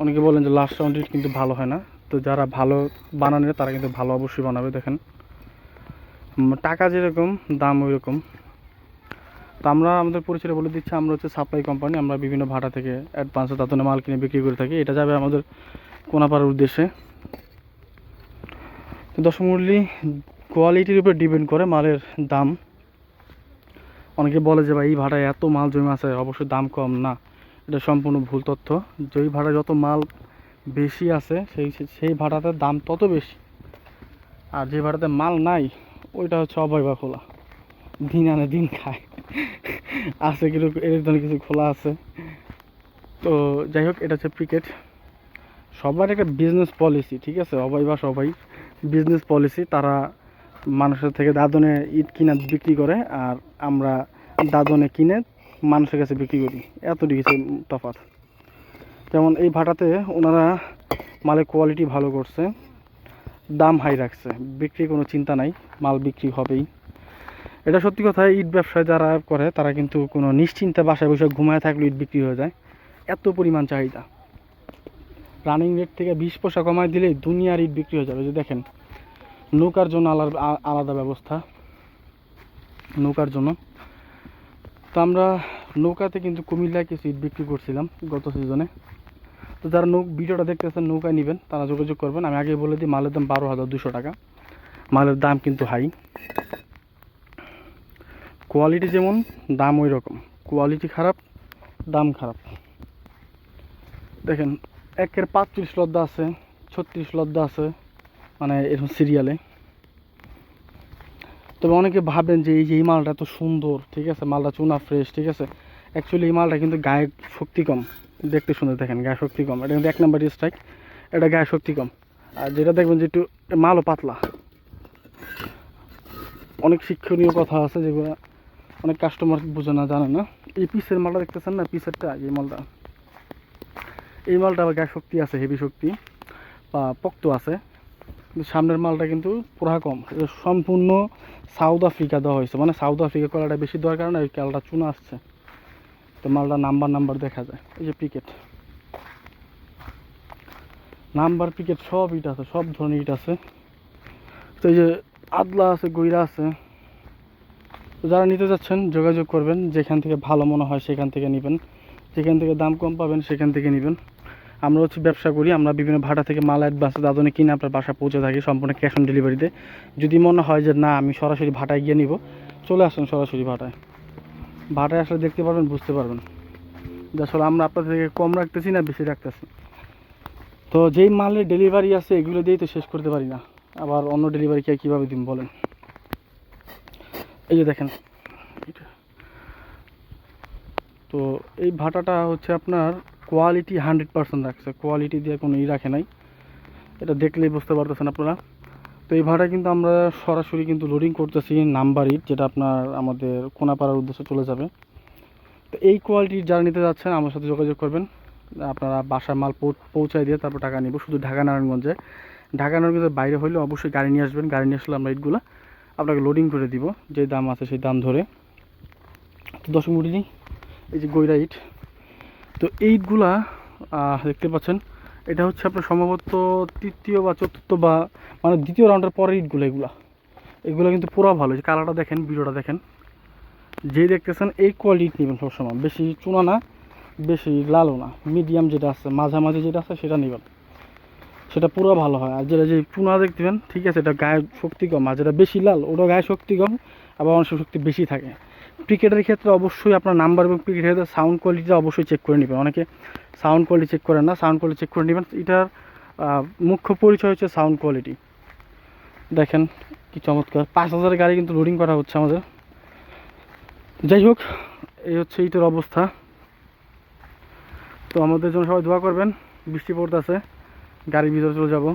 অনেকে বলেন যে লাস্ট রাউন্ড ইট কিন্তু ভালো হয় না, তো যারা ভালো বানানে তারা কিন্তু ভালো অবশ্যই বানাবে। দেখেন টাকা যেরকম দাম ওই রকম। তো আমরা আমাদের পরিচয় বলে দিচ্ছি, আমরা হচ্ছে সাপ্লাই কোম্পানি। আমরা বিভিন্ন ভাড়া থেকে অ্যাডভান্সে দাদনে মাল কিনে বিক্রি করে থাকি। এটা যাবে আমাদের কোনাপাড়ার উদ্দেশ্যে। তো দর্শক মূল্যী কোয়ালিটির উপর ডিপেন্ড করে মালের দাম। অনেকে বলে যে ভাই এই ভাড়ায় এত মাল জমে আছে, অবশ্যই দাম কম। না, এটা সম্পূর্ণ ভুল তথ্য। যেই ভাড়ায় যত মাল বেশি আছে সেই ভাড়াতে দাম তত বেশি, আর যে ভাড়াতে মাল নাই ওইটা হচ্ছে অবয়বা খোলা, দিন আনে দিন খায়। আছে কিরকম এর ধরনের কিছু খোলা আছে। তো যাই হোক, এটা হচ্ছে ক্রিকেট। সবার একটা বিজনেস পলিসি, ঠিক আছে? অবয়বা সবাই বিজনেস পলিসি। তারা মানুষের থেকে দাদনে ইট কিনা বিক্রি করে, আর আমরা দাদনে কিনে মানুষের কাছে বিক্রি করি, এতটুকু তফাৎ। যেমন এই ভাটাতে ওনারা মালের কোয়ালিটি ভালো করছে, দাম হাই রাখছে, বিক্রি কোনো চিন্তা নাই, মাল বিক্রি হবেই। এটা সত্যি কথা। ইট ব্যবসায় যারা করে তারা কিন্তু কোনো নিশ্চিন্তে বাসায় বসে ঘুমায় থাকলে ইট বিক্রি হয়ে যায়, এত পরিমাণ চাহিদা। রানিং রেট থেকে 20 পয়সা কমায় দিলেই দুনিয়ার ইট বিক্রি হয়ে যাবে। যে দেখেন, নৌকার জন্য আলাদা ব্যবস্থা, নৌকার জন্য। তো আমরা নৌকাতে কিন্তু কুমিল্লায় কিছু ইট বিক্রি করছিলাম গত সিজনে। তো যারা ভিডিওটা দেখতেছেন নৌকায় নেবেন তারা যোগাযোগ করবেন। আমি আগে বলে দিই, মালের দাম 12,200 টাকা। মালের দাম কিন্তু হাই, কোয়ালিটি যেমন দাম ওই রকম। কোয়ালিটি খারাপ, দাম খারাপ। দেখেন 1-এর 35 লদ্দা আছে, 36 লদ্দা আছে, মানে এরকম সিরিয়ালে। তবে অনেকে ভাবেন যে এই মালটা এত সুন্দর, ঠিক আছে, মালটা চুনা ফ্রেশ, ঠিক আছে। অ্যাকচুয়ালি এই মালটা কিন্তু গায়ে শক্তি কম, দেখতে সুন্দর। দেখেন গায়ে শক্তি কম, এটা কিন্তু 1 নাম্বার স্ট্রাইক। এটা গায়ে শক্তি কম। আর যেটা দেখবেন যে একটু মালও পাতলা। অনেক শিক্ষণীয় কথা আছে যেগুলো অনেক কাস্টমার বুঝে না, জানে না। এই পিসের মালটা দেখতেছেন না, পিসেরটা, এই মালটা আবার গায়ে শক্তি আছে, হেভি শক্তি বা পোক্ত আছে। কিন্তু সামনের মালটা কিন্তু পুরা কম। এটা সম্পূর্ণ সাউথ আফ্রিকা দেওয়া হয়েছে, মানে সাউথ আফ্রিকা কলাটা বেশি দেওয়ার কারণে ওই কালটা চুনা আসছে। তো মালটা নাম্বার দেখা যায়। এই যে পিকেট, নাম্বার পিকেট সব ইট আছে, সব ধরনের ইট আছে। তো এই যে আদলা আছে, গইরা আছে। তো যারা নিতে যাচ্ছেন যোগাযোগ করবেন, যেখান থেকে ভালো মনে হয় সেখান থেকে নেবেন, যেখান থেকে দাম কম পাবেন সেখান থেকে নেবেন। আমরা হচ্ছে ব্যবসা করি, আমরা বিভিন্ন ভাড়া থেকে মাল অ্যাডভান্সে দাদনে কিনে আপনার বাসা পৌঁছে থাকি সম্পূর্ণ ক্যাশ অন ডেলিভারিতে। যদি মনে হয় যে না আমি সরাসরি ভাটায় গিয়ে নিব, চলে আসুন সরাসরি ভাটায়। ভাটায় আসলে দেখতে পারবেন, বুঝতে পারবেন যে আসলে আমরা আপনাদের থেকে কম রাখতেছি না বেশি রাখতেছি। তো যেই মালের ডেলিভারি আছে এগুলো দিয়েই তো শেষ করতে পারি না, আবার অন্য ডেলিভারি কীভাবে দিন বলেন? এই যে দেখেন, তো এই ভাটাটা হচ্ছে আপনার কোয়ালিটি 100% রাখছে, কোয়ালিটি দিয়ে কোনো রাখে নাই। এটা দেখলেই বুঝতে পারতেছেন আপনারা। তো এই ভাড়া কিন্তু আমরা সরাসরি কিন্তু লোডিং করতেছি নাম্বার ইট, যেটা আপনার আমাদের কোনাপাড়ার উদ্দেশ্যে চলে যাবে। তো এই কোয়ালিটির যারা নিতে যাচ্ছেন আমার সাথে যোগাযোগ করবেন। আপনারা বাসায় মাল পৌঁছায় দিয়ে তারপর টাকা নিব। শুধু ঢাকা নারায়ণগঞ্জে, ঢাকা নারায়ণগঞ্জের বাইরে হলে অবশ্যই গাড়ি নিয়ে আসবেন। গাড়ি নিয়ে আসলে আমরা ইটগুলো আপনাকে লোডিং করে দিব, যে দাম আছে সেই দাম ধরে। তো দর্শক মন্ডলী, এই যে গইরা ইট, তো এই ইটগুলা দেখতে পাচ্ছেন, এটা হচ্ছে আপনার সম্ভবত তৃতীয় বা চতুর্থ বা মানে দ্বিতীয় রাউন্ডের পরের ইটগুলো। এগুলো কিন্তু পুরো ভালো। যে কালারটা দেখেন, ভিডিওটা দেখেন, যেই দেখতেছেন এই কোয়ালিটি নেবেন সবসময়। বেশি চুনা না, বেশি লালও না, মিডিয়াম যেটা আছে, মাঝামাঝি যেটা আছে সেটা নেবেন, সেটা পুরো ভালো হয়। আর যেটা যে চুনা দেখবেন, ঠিক আছে, এটা গায়ে শক্তি কম। আর যেটা বেশি লাল ওটা গায়ে শক্তি কম, আবার অংশ শক্তি বেশি থাকে। ক্রিকেটের ক্ষেত্রে অবশ্যই আপনার নাম্বার এবং ক্রিকেটের ক্ষেত্রে সাউন্ড কোয়ালিটিটা অবশ্যই চেক করে নেবেন। অনেকে সাউন্ড কোয়ালিটি চেক করেন না, সাউন্ড কোয়ালিটি চেক করে নেবেন। এটার মুখ্য পরিচয় হচ্ছে সাউন্ড কোয়ালিটি। দেখেন কি চমৎকার, 5,000 গাড়ি কিন্তু লোডিং করা হচ্ছে আমাদের। যাই হোক, এই হচ্ছে ইটের অবস্থা। তো আমাদের জন্য সবাই দোয়া করবেন। বৃষ্টি পড়তেছে, গাড়ির ভিতরে চলে যাব।